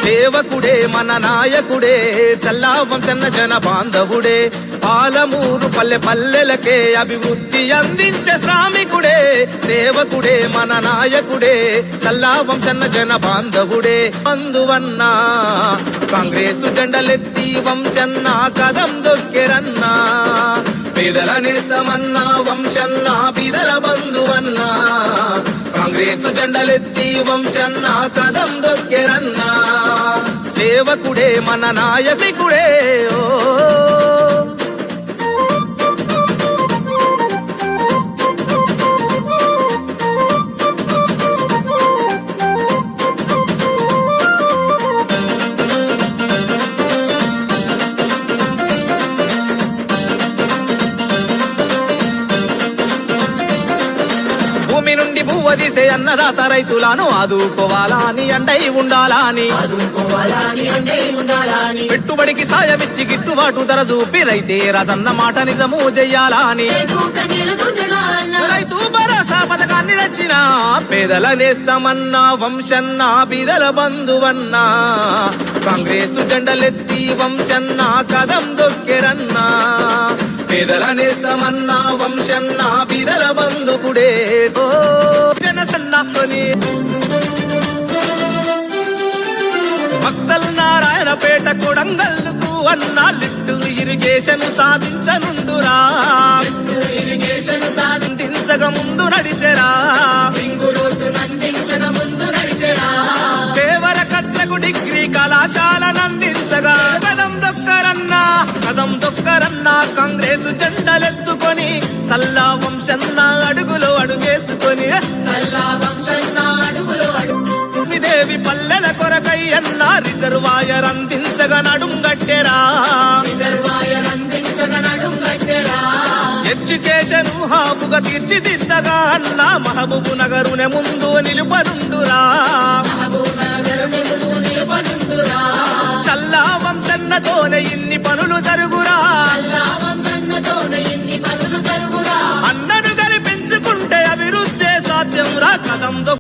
సేవకుడే మన నాయకుడే చల్లా వంశన్న జన బాంధవుడే పాలమూరు పల్లె పల్లెలకే అభివృద్ధి అందించే శ్రామికుడే సేవకుడే మన నాయకుడే చల్లా వంశన్న జన బాంధవుడే బంధువన్నా కాంగ్రెస్ జెండలెత్తి వంశన్న కదం దొక్కెరన్నా పేదల నేస్తమన్నా వంశన్న బీదల బంధువన్నా కాంగ్రెస్ జెండలెత్తి వంశన్న కదం దొక్కెరన్నా సేవకుడే మన నాయకుడే ఓ భూమి నుండి భూవదీసే అన్నదాత రైతులను ఆదుకోవాలని అండై ఉండాలని పెట్టుబడికి సాయమిచ్చి గిట్టుబాటు ధర చూపి రైతే రదన్న మాట నిజము చెయ్యాలని రైతు భరోసా పథకాన్ని తెచ్చిన పేదల నేస్తమన్నా వంశన్న బీదల బంధువన్నా కాంగ్రెస్ జెండలెత్తి వంశన్న కదం దొక్కెరన్నా పేదల నేస్తమన్నా వంశన్న బీదల బంధుకుడే ఓ జనసన్నాని భక్తల్ నారాయణపేట కొడంగల్లుకు అన్నా లిఫ్ట్ ఇరిగేషన్ సాధించనుండురా సాధించక ముందు నడిచెరా దేవరకట్లకు డిగ్రీ కళాశాలనందించగా కదం దొక్కరన్నా కాంగ్రెస్ జెండలెత్తుకొని చల్లా వంశన్న అడుగులో అడుగేసుకొని దేవి పల్లెల కొరకై అన్న రిజర్వాయర్ అందించగా నడుంగట్టెరా ఎడ్యుకేషన్ హాబుగా తీర్చిదిద్దగా అన్న మహబూబు నగరునే ముందు నిలుపనుండురా చల్లా వంశన్నతోనే